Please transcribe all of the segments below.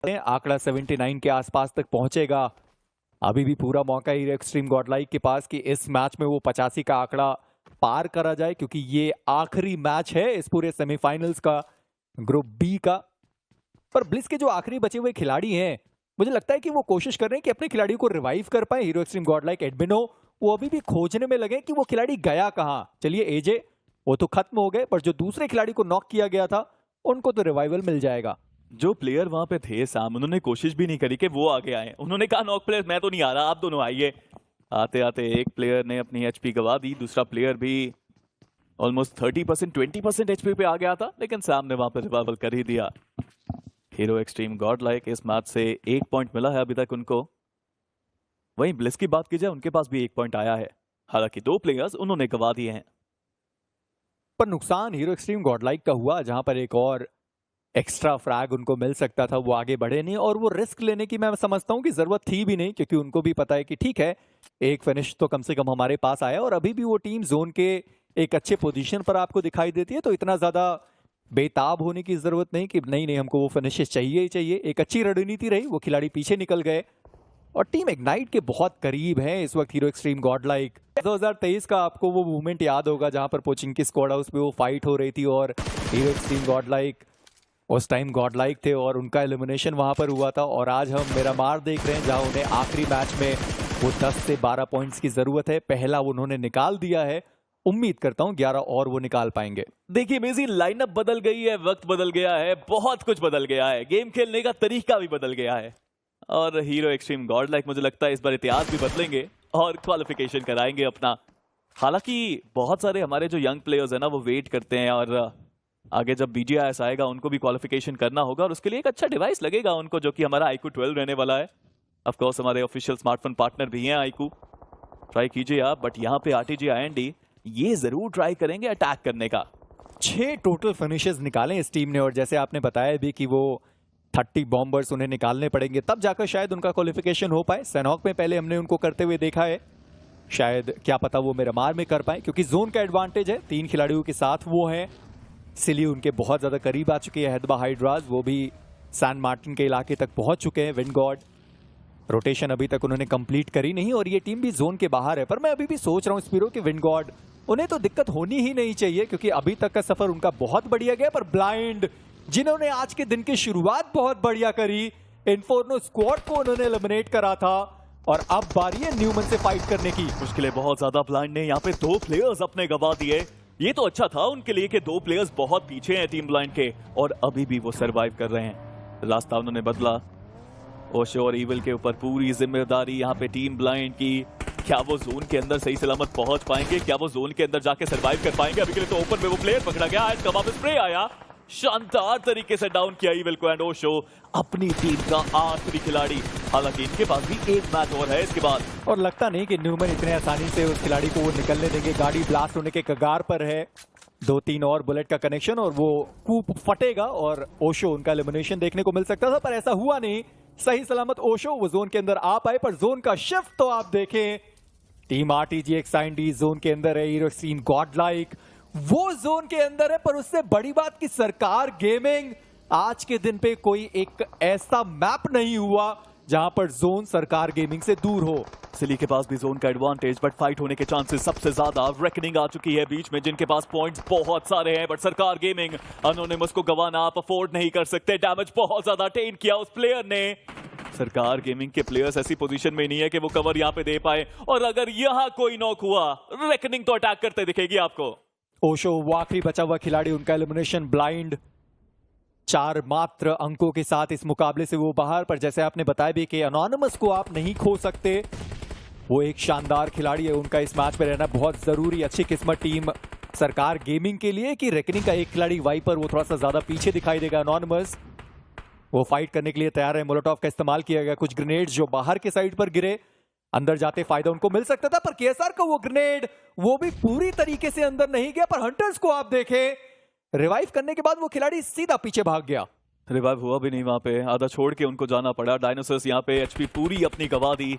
आंकड़ा 79 के आसपास तक पहुंचेगा। अभी भी पूरा मौका हीरो एक्सट्रीम गॉडलाइक के पास कि इस मैच में वो 85 का आंकड़ा पार करा जाए, क्योंकि ये आखिरी मैच है इस पूरे सेमीफाइनल्स का, ग्रुप बी का। पर ब्लिस के जो आखिरी बचे हुए खिलाड़ी हैं, मुझे लगता है कि वो कोशिश कर रहे हैं कि अपने खिलाड़ियों को रिवाइव कर पाए। हीरो एक्सट्रीम गॉडलाइक एडमिनो वो अभी भी खोजने में लगे कि वो खिलाड़ी गया कहां। चलिए एजे वो तो खत्म हो गए, पर जो दूसरे खिलाड़ी को नॉक किया गया था उनको तो रिवाइवल मिल जाएगा। जो प्लेयर वहां पे थे साम, उन्होंने कोशिश भी नहीं करी कि वो आगे आए। उन्होंने कहा नॉक प्लेयर मैं तो नहीं आ रहा, आप दोनों आइए। आते आते एक प्लेयर ने अपनी एचपी गवा दी, दूसरा प्लेयर भी ऑलमोस्ट 30% 20% एचपी पे आ गया था, लेकिन साम ने वहां पर रिवाइवल कर ही दिया। हीरो एक्सट्रीम गॉडलाइक इस मैच से 1 पॉइंट मिला है अभी तक उनको। वहीं ब्लिस की बात की जाए, उनके पास भी 1 पॉइंट आया है, हालांकि 2 प्लेयर्स उन्होंने गवा दिए हैं। पर नुकसान हीरो एक्सट्रीम गॉडलाइक का हुआ, जहां पर एक और एक्स्ट्रा फ्रैग उनको मिल सकता था, वो आगे बढ़े नहीं। और वो रिस्क लेने की मैं समझता हूं कि जरूरत थी भी नहीं, क्योंकि उनको भी पता है कि ठीक है एक फिनिश तो कम से कम हमारे पास आया, और अभी भी वो टीम जोन के एक अच्छे पोजीशन पर आपको दिखाई देती है, तो इतना ज्यादा बेताब होने की जरूरत नहीं कि नहीं नहीं हमको वो फिनिशेस चाहिए ही चाहिए। एक अच्छी रणनीति रही, वो खिलाड़ी पीछे निकल गए और टीम इग्नाइट के बहुत करीब है इस वक्त हीरो एक्सट्रीम गॉडलाइक। 2023 का आपको वो मूवमेंट याद होगा जहां पर पोचिंग की स्क्वाड हाउस पे वो फाइट हो रही थी और हीरो एक्सट्रीम गॉडलाइक उस टाइम गॉडलाइक थे और उनका एलिमिनेशन वहां पर हुआ था। और आज हम मिरामार देख रहे हैं जहां उन्हें आखिरी मैच में वो 10 से 12 पॉइंट्स की जरूरत है। पहला उन्होंने निकाल दिया है, उम्मीद करता हूं 11 और वो निकाल पाएंगे। देखिए मेजी, लाइनअप बदल गई है, वक्त बदल गया है, बहुत कुछ बदल गया है, गेम खेलने का तरीका भी बदल गया है। और हीरो एक्सट्रीम गॉडलाइक मुझे लगता है इस बार इतिहास भी बदलेंगे और क्वालिफिकेशन कराएंगे अपना। हालांकि बहुत सारे हमारे जो यंग प्लेयर्स हैं ना, वो वेट करते हैं, और आगे जब BGIS आएगा उनको भी क्वालिफिकेशन करना होगा, और उसके लिए एक अच्छा डिवाइस लगेगा उनको, जो कि हमारा iQOO 12 रहने वाला है। ऑफ कोर्स हमारे ऑफिशियल स्मार्टफोन पार्टनर भी हैं iQOO, ट्राई कीजिए आप। बट यहाँ पे RTG IND ये जरूर ट्राई करेंगे अटैक करने का। 6 टोटल फिनिशेस निकाले इस टीम ने, और जैसे आपने बताया भी कि वो 30 बॉम्बर्स उन्हें निकालने पड़ेंगे, तब जाकर शायद उनका क्वालिफिकेशन हो पाए। सैनॉक में पहले हमने उनको करते हुए देखा है, शायद क्या पता वो मिरामार में कर पाए, क्योंकि जोन का एडवांटेज है। 3 खिलाड़ियों के साथ वो हैं। सिली उनके बहुत ज्यादा करीब आ चुकी है, हैदबा हाइड्राज वो भी सैन मार्टिन के इलाके तक पहुंच चुके हैं। विंड गॉड रोटेशन अभी तक उन्होंने कंप्लीट करी नहीं, और ये टीम भी जोन के बाहर है। पर मैं अभी भी सोच रहा हूं स्पिरो कि विंड गॉड उन्हें तो दिक्कत होनी ही नहीं चाहिए, क्योंकि अभी तक का सफर उनका बहुत बढ़िया गया। पर ब्लाइंड जिन्होंने आज के दिन की शुरुआत बहुत बढ़िया करी, इन्फोर्नो स्क्वाड को उन्होंने एलिमिनेट करा था, और अब बारी है न्यूमन से फाइट करने की। मुश्किलें बहुत ज्यादा, ब्लाइंड ने यहाँ पे 2 प्लेयर्स अपने गवा दिए। ये तो अच्छा था उनके लिए कि 2 प्लेयर्स बहुत पीछे हैं टीम ब्लाइंड के, और अभी भी वो सरवाइव कर रहे हैं। रास्ता उन्होंने बदला, ओशो और ईविल के ऊपर पूरी जिम्मेदारी यहाँ पे टीम ब्लाइंड की। क्या वो जोन के अंदर सही सलामत पहुंच पाएंगे? क्या वो जोन के अंदर जाके सरवाइव कर पाएंगे? अभी के लिए तो ओपन में वो प्लेयर पकड़ा गया, कबाब स्प्रे आया, शानदार तरीके से डाउन किया ईविल को। एंड ओशो अपनी टीम का आखिरी खिलाड़ी, हालांकि इनके पास भी 1 मैच और है इसके बाद। और लगता नहीं कि न्यूमन इतने आसानी से उस खिलाड़ी को वो निकलने देंगे। गाड़ी ब्लास्ट होने के कगार पर है, 2-3 और बुलेट का कनेक्शन और वो कूप फटेगा और ओशो उनका एलिमिनेशन देखने को मिल सकता था, पर ऐसा हुआ नहीं। सही सलामत ओशो वो जोन के अंदर आ पाए, पर जोन का शिफ्ट तो आप देखें, टीम RTGX IND जोन के अंदर है, हीरो एक्सट्रीम गॉडलाइक वो जोन के अंदर है। पर उससे बड़ी बात कि सरकार गेमिंग, आज के दिन पे कोई एक ऐसा मैप नहीं हुआ जहां पर जोन सरकार गेमिंग से दूर हो। सिली के पास भी जोन का एडवांटेज, बट फाइट होने के चांसेस सबसे ज्यादा। रेकनिंग आ चुकी है बीच में, जिनके पास पॉइंट्स बहुत सारे हैं, बट सरकार गेमिंग अनोनिमस को गवाना आप अफोर्ड नहीं कर सकते। डैमेज बहुत ज्यादा टेन किया उस प्लेयर ने। सरकार गेमिंग के प्लेयर्स ऐसी पोजीशन में नहीं है कि वो कवर यहां पे दे पाए, और अगर यहां कोई नॉक हुआ, रेकनिंग तो अटैक करते दिखेगी आपको। ओशो वो आखिरी बचा हुआ खिलाड़ी, उनका एलिमिनेशन। ब्लाइंड 4 मात्र अंकों के साथ इस मुकाबले से वो बाहर। पर जैसे आपने बताया भी कि अनोनिमस को आप नहीं खो सकते, वो एक शानदार खिलाड़ी है, उनका इस मैच में रहना बहुत जरूरी। अच्छी किस्मत टीम सरकार गेमिंग के लिए कि रेकनिंग का एक खिलाड़ी वाइपर वो थोड़ा सा ज्यादा पीछे दिखाई देगा। अनोनिमस वो फाइट करने के लिए तैयार है। मोलोटॉव का इस्तेमाल किया गया, कुछ ग्रेनेड्स जो बाहर के साइड पर गिरे, अंदर जाते फायदा उनको मिल सकता था, पर KSR का वो ग्रेनेड वो भी पूरी तरीके से अंदर नहीं गया। पर हंटर्स को आप देखें, रिवाइव करने के बाद वो खिलाड़ी सीधा पीछे भाग गया। रिवाइव हुआ भी नहीं वहां पे, आधा छोड़ के उनको जाना पड़ा। डायनासोर्स यहाँ पे HP पूरी अपनी गवा दी।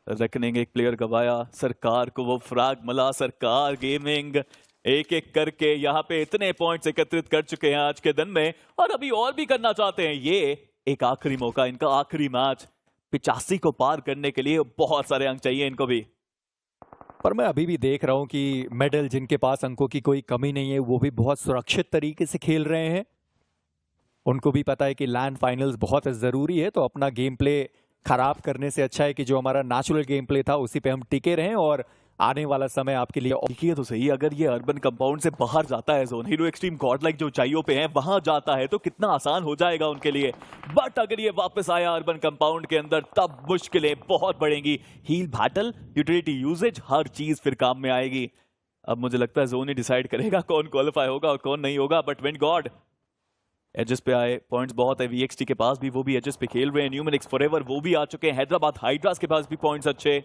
रेकनिंग एक प्लेयर गवाया, सरकार को वो फ्रैग मिला। सरकार गेमिंग एक एक करके यहाँ पे इतने पॉइंट्स एकत्रित कर चुके हैं आज के दिन में, और अभी और भी करना चाहते हैं। ये एक आखिरी मौका, इनका आखिरी मैच। 85 को पार करने के लिए बहुत सारे अंक चाहिए इनको भी। पर मैं अभी भी देख रहा हूं कि मेडल जिनके पास अंकों की कोई कमी नहीं है वो भी बहुत सुरक्षित तरीके से खेल रहे हैं। उनको भी पता है कि लैंड फाइनल्स बहुत जरूरी है, तो अपना गेम प्ले खराब करने से अच्छा है कि जो हमारा नेचुरल गेम प्ले था उसी पे हम टिके रहें और आने वाला समय आपके लिए। देखिए तो सही, अगर ये अर्बन कंपाउंड से बाहर जाता है zone, hero extreme God like जो ऊंचाइयों पे है वहां जाता है तो कितना आसान हो जाएगा उनके लिए। बट अगर ये वापस आया अर्बन कंपाउंड के अंदर तब मुश्किलें बहुत बढ़ेंगी। हील बैटल, यूटिलिटी यूजेज, हर चीज फिर काम में आएगी। अब मुझे लगता है जोन ही डिसाइड करेगा कौन क्वालिफाई होगा और कौन नहीं होगा। बट विंड गॉड एजेस पे आए, पॉइंट्स बहुत है वीएक्सटी के पास भी, वो भी एजेस पे खेल रहे हैं। न्यूमेनिक्स फॉरएवर वो भी आ चुके हैं। हैदराबाद हाइड्रास के पास भी पॉइंट्स अच्छे।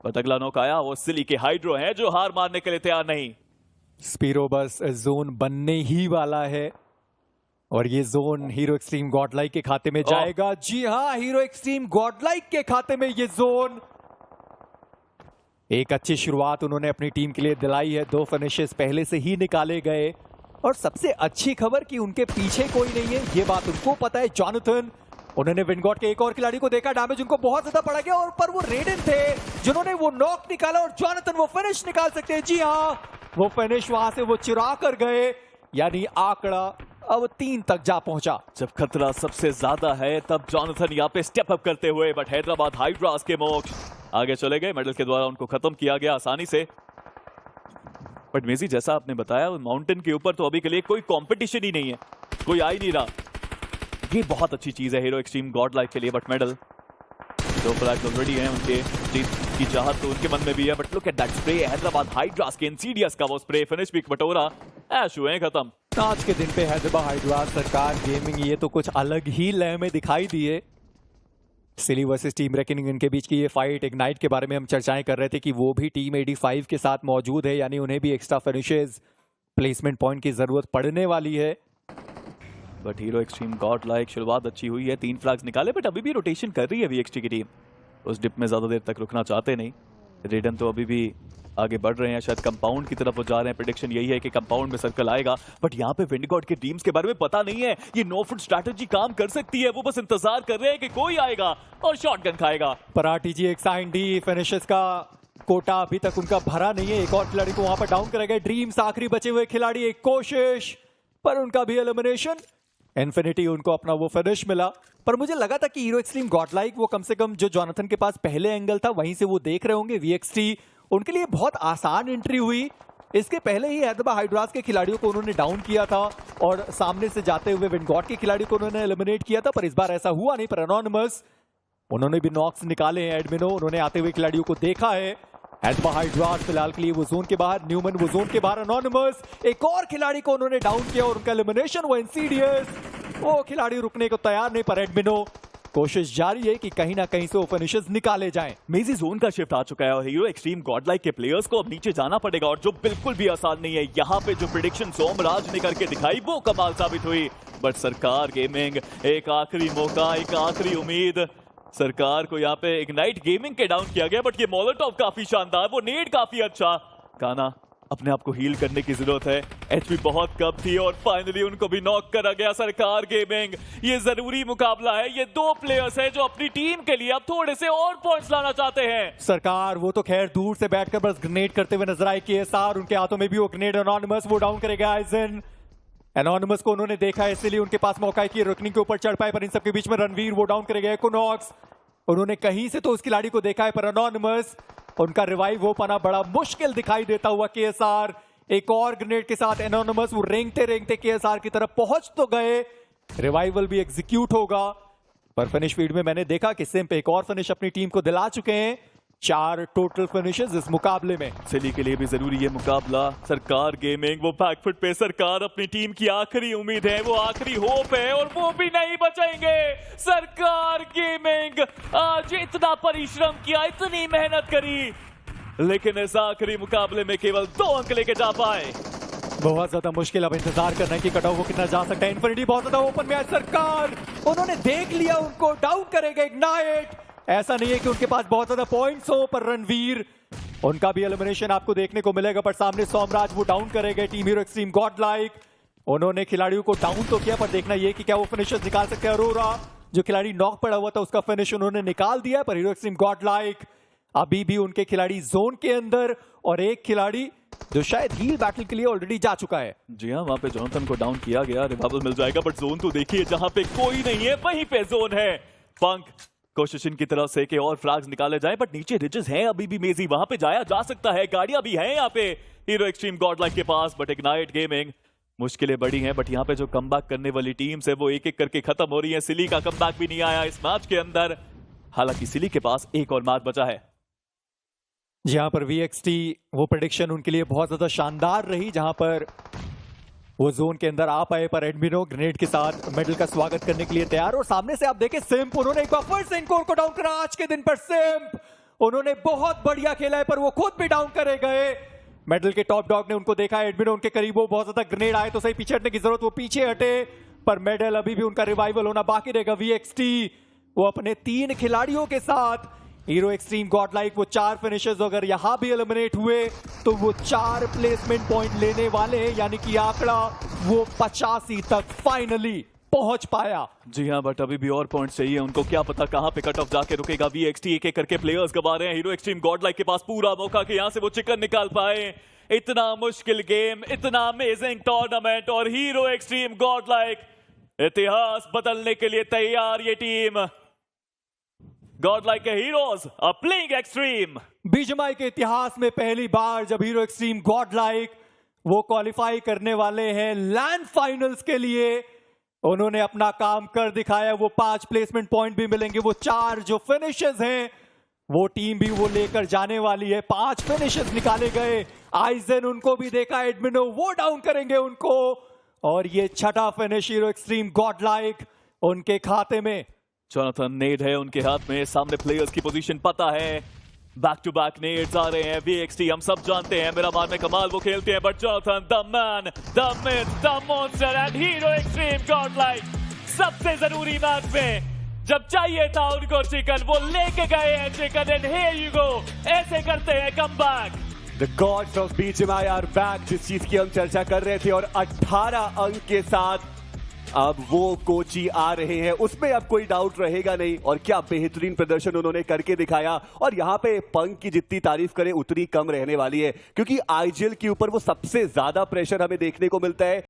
बट अगला नॉक आया वो सिली के हाइड्रो हैं जो हार मारने के लिए तैयार नहीं। स्पीरो बस जोन बनने ही वाला है और ये जोन हीरो एक्सट्रीम गॉडलाइक के खाते में जाएगा। जी हाँ, हीरो एक्सट्रीम गॉडलाइक के खाते में ये जोन। एक अच्छी शुरुआत उन्होंने अपनी टीम के लिए दिलाई है। 2 फिनिशेस पहले से ही निकाले गए और सबसे अच्छी खबर कि उनके पीछे कोई नहीं है, ये बात उनको पता है। जॉनथन, उन्होंने विंडगॉड के एक और खिलाड़ी को देखा, डैमेज उनको बहुत ज्यादा पड़ा गया और पर वो रेडन थे जिन्होंने वो नॉक निकाला और जॉनथन वो फिनिश निकाल सकते हैं। जी हाँ, वो फिनिश वहां से वो चुरा कर गए, यानी आंकड़ा अब 3 तक जा पहुंचा। जब खतरा सबसे ज्यादा है तब जॉनथन यहाँ पे स्टेप अप करते हुए, बट हैदराबाद हाइड्रास के मोक्ष आगे चले गए। मेडल के द्वारा उनको खत्म किया गया आसानी से। बट मेजी, जैसा आपने बताया, माउंटेन के ऊपर तो अभी के लिए कोई कंपटीशन ही नहीं है, कोई आ ही नहीं रहा। ये बहुत अच्छी चीज है हीरो एक्सट्रीम गॉड लाइक के लिए। बट मेडल 2 फ्लैग्स ऑलरेडी हैं उनके, जीत की चाहत तो उनके मन में भी है। But look at that spray, Hyderabad hydras के इंसीडियस का वो स्प्रे, फिनिश भी बटोरा, ऐश हुए खत्म। आज के दिन पे हैदराबाद हाइड्रास, सरकार गेमिंग, ये तो कुछ अलग ही लय में दिखाई दिए। सिली वर्सेस टीम रेकनिंग, इनके बीच की ये फाइट, इग्नाइट के बारे में हम चर्चाएं कर रहे थे कि वो भी टीम 85 के साथ मौजूद है, यानी उन्हें भी एक्स्ट्रा फिनिशेस, प्लेसमेंट पॉइंट की जरूरत पड़ने वाली है। But hero extreme God like शुरुआत अच्छी हुई है, 3 फ्लैग्स निकाले, बट अभी भी रोटेशन कर रही है वीएक्सटी की टीम। उस डिप में ज्यादा देर तक रुकना चाहते नहीं। रेडन तो अभी भी आगे बढ़ रहे हैं, शायद कंपाउंड की तरफ वो जा रहे हैं। प्रेडिक्शन यही है कि कंपाउंड में सर्कल आएगा। बट यहाँ पे विंडगॉड के टीम्स के बारे में पता नहीं है, ये नो फुट स्ट्रैटेजी काम कर सकती है। वो बस इंतजार कर रहे हैं कि कोई आएगा और शॉटगन खाएगा। पर आरटीजी एक साइन डी, फिनिशेस का कोटा अभी तक उनका भरा नहीं है। एक और खिलाड़ी को वहां पर डाउन करेगा। ड्रीम्स आखिरी बचे हुए खिलाड़ी, एक कोशिश, पर उनका भी एलिमिनेशन। इन्फिनिटी उनको अपना वो फिनिश मिला। पर मुझे लगा था कि हीरो एक्सट्रीम गॉडलाइक वो कम से कम जो जॉनथन के पास पहले एंगल था वहीं से वो देख रहे होंगे। वीएक्सटी उनके लिए बहुत आसान एंट्री हुई। इसके पहले ही हैदराबाद हाइड्रास के खिलाड़ियों को उन्होंने डाउन किया था और सामने से जाते हुए विंडगॉड के खिलाड़ी को उन्होंने एलिमिनेट किया था। पर इस बार ऐसा हुआ नहीं। पर एनोनिमस, उन्होंने भी नॉक्स निकाले हैं। एडमिनो, उन्होंने आते हुए खिलाड़ियों को देखा है। हैदराबाद हाइड्रास फिलहाल के लिए वो जोन के बाहर, न्यूमन वो जोन के बाहर। एनोनिमस एक और खिलाड़ी को उन्होंने डाउन किया और उनका एलिमिनेशन। वो इंसीडियस, वो खिलाड़ी रुकने को तैयार नहीं। पर एडमिनो कोशिश जारी है कि कहीं ना कहीं से वो फिनिशेस निकाले जाएं। मेजी जोन का शिफ्ट आ चुका है और हीरो एक्सट्रीम गॉडलाइक के प्लेयर्स को अब नीचे जाना पड़ेगा, और जो बिल्कुल भी आसान नहीं है। यहाँ पे जो प्रेडिक्शन सोमराज ने करके दिखाई वो कमाल साबित हुई। बट सरकार गेमिंग, एक आखिरी मौका, एक आखिरी उम्मीद। सरकार को यहाँ पे इग्नाइट गेमिंग के डाउन किया गया, बट ये मोलोटॉव काफी शानदार, वो नेड काफी अच्छा। काना, अपने आप को हील करने की जरूरत है, एचपी बहुत कम थी और फाइनली उनको भी नॉक करा गया। सरकार गेमिंग, ये जरूरी मुकाबला है। ये 2 प्लेयर्स हैं जो अपनी टीम के लिए अब थोड़े से और पॉइंट्स लाना चाहते हैं। सरकार वो तो खैर दूर से बैठकर बस ग्रेनेड करते हुए नजर आए। केएसआर, उनके हाथों में भी वो ग्रेनेड। एनोनिमस वो डाउन करेगा आइजन। एनोनिमस को उन्होंने देखा है, इसलिए उनके पास मौका है कि रुकनी के ऊपर चढ़ पाए। पर इन सबके बीच में रणवीर वो डाउन करेगा। इकोनॉक्स, उन्होंने कहीं से तो उस खिलाड़ी को देखा है, पर एनोनिमस उनका रिवाइव हो पाना बड़ा मुश्किल दिखाई देता हुआ। केएसआर एक और ग्रेनेड के साथ, एनोनिमस वो रेंगते रेंगते केएसआर की तरफ पहुंच तो गए। रिवाइवल भी एग्जीक्यूट होगा। पर फिनिश फीड में मैंने देखा कि सिम पे एक और फिनिश अपनी टीम को दिला चुके हैं। 4 टोटल फिनिशेस इस मुकाबले में। सिली के लिए भी जरूरी है मुकाबला। सरकार गेमिंग वो बैकफुट पे, सरकार अपनी टीम की आखिरी उम्मीद है, वो आखिरी होप है, और वो भी नहीं बचेंगे। सरकार गेमिंग आज इतना परिश्रम किया, इतनी मेहनत करी, लेकिन इस आखिरी मुकाबले में केवल 2 अंक लेके जा पाए। बहुत ज्यादा मुश्किल अब इंतजार करना है कि कट ऑफ वो कितना जा सकता है। इन्फिनिटी बहुत ज्यादा ओपन में है। सरकार उन्होंने देख लिया, उनको डाउन करेगा इग्नाइट। ऐसा नहीं है कि उनके पास बहुत ज्यादा पॉइंट्स हो, पर रणवीर उनका भी एलिमिनेशन आपको देखने को मिलेगा। पर सामने सोमराज वो डाउन करेंगे। टीम हीरो एक्सट्रीम गॉडलाइक, उन्होंने खिलाड़ियों को डाउन तो किया, पर देखना यह कि क्या वो फिनिशर्स निकाल सकते हैं। अरोरा जो खिलाड़ी नॉक पड़ा हुआ था उसका फिनिश उन्होंने निकाल दिया है, पर हीरो एक्सट्रीम गॉडलाइक अभी भी उनके खिलाड़ी जोन के अंदर और एक खिलाड़ी जो शायद हील बैटल के लिए ऑलरेडी जा चुका है। जी हाँ, वहां पे जॉनथन को डाउन किया गया, रिवाइवल मिल जाएगा, बट जोन तो देखिए जहां पे कोई नहीं है वहीं पे जोन है। पंक कोशिश इनकी तरफ से कि और फ्लैग्स निकाले जाएं, बट नीचे रिजेस हैं अभी भी मेजी, वहां पे जाया जा सकता है, गाड़ियां भी हैं यहाँ पे हीरो एक्सट्रीम गॉडलाइक के पास, बट इग्नाइट गेमिंग मुश्किलें बड़ी हैं। बट यहाँ पे जो कमबैक करने वाली टीम्स है वो एक एक करके खत्म हो रही है। सिली का कमबैक भी नहीं आया इस मैच के अंदर, हालांकि सिली के पास एक और मैच बचा है। जहां पर VXT वो प्रेडिक्शन उनके लिए बहुत ज्यादा शानदार रही, जहां पर वो जोन के अंदर आ पाए, पर एडमिनो ग्रेनेड के साथ मेडल का स्वागत करने के लिए तैयार। और सामने से आप देखें सिम्प, उन्होंने एक बार फिर से इनकोर को डाउन करा आज के दिन पर। सिम्प उन्होंने बहुत बढ़िया खेला है, पर वो खुद भी डाउन करे गए। मेडल के टॉप डॉग ने उनको देखा, एडमिनो उनके करीब, वो बहुत ज्यादा ग्रेनेड आए तो सही, पीछे हटने की जरूरत, वो पीछे हटे, पर मेडल अभी भी उनका रिवाइवल होना बाकी रहेगा। VXT वो अपने 3 खिलाड़ियों के साथ हीरो एक्सट्रीम गॉडलाइक वो 4 फिनिशर्स अगर यहां भी एलिमिनेट हुए तो वो 4 प्लेसमेंट पॉइंट लेने वाले हैं, यानी कि आंकड़ा वो 85 तक फाइनली पहुंच पाया। जी हाँ, बट अभी भी और पॉइंट्स चाहिए उनको, क्या पता कहां पे कट ऑफ जाके रुकेगा। VXT एक एक करके प्लेयर्स गवा रहे हैं, हीरो एक्सट्रीम गॉडलाइक के पास पूरा मौका कि यहां से वो चिकन निकाल पाए। इतना मुश्किल गेम, इतना अमेजिंग टूर्नामेंट, और हीरो एक्सट्रीम गॉडलाइक इतिहास बदलने के लिए तैयार। ये टीम गॉडलाइक के heroes are playing extreme. BGMI के इतिहास में पहली बार जब हीरो एक्सट्रीम गॉडलाइक वो क्वालिफाई करने वाले हैं लैंड फाइनल्स के लिए, उन्होंने अपना काम कर दिखाया। वो 5 प्लेसमेंट पॉइंट भी मिलेंगे, वो 4 जो फिनिशेस हैं वो टीम भी वो लेकर जाने वाली है। 5 फिनिशेस निकाले गए, आइजन उनको भी देखा, एडमिनो वो डाउन करेंगे उनको, और ये 6ठा फिनिश हीरो एक्सट्रीम गॉडलाइक उनके खाते में। जॉनथन नेड है उनके हाथ में, सामने प्लेयर्स की पोजीशन पता है, बैक टू बैक नेड्स आ रहे हैं। VXT हम सब जानते हैं मेरा मान में कमाल वो खेलते हैं, but Jonathan the man, the myth, the monster and hero extreme Godlike सबसे जरूरी मैच में जब चाहिए था उनको चिकन, वो लेके गए हैं chicken, and here you go, ऐसे करते हैं comeback. The gods of BGMI are back, जिस चीज की हम चर्चा कर रहे थे, और 18 अंक के साथ अब वो कोची आ रहे हैं, उसमें अब कोई डाउट रहेगा नहीं। और क्या बेहतरीन प्रदर्शन उन्होंने करके दिखाया, और यहाँ पे पंक की जितनी तारीफ करें उतनी कम रहने वाली है, क्योंकि आईजीएल के ऊपर वो सबसे ज्यादा प्रेशर हमें देखने को मिलता है।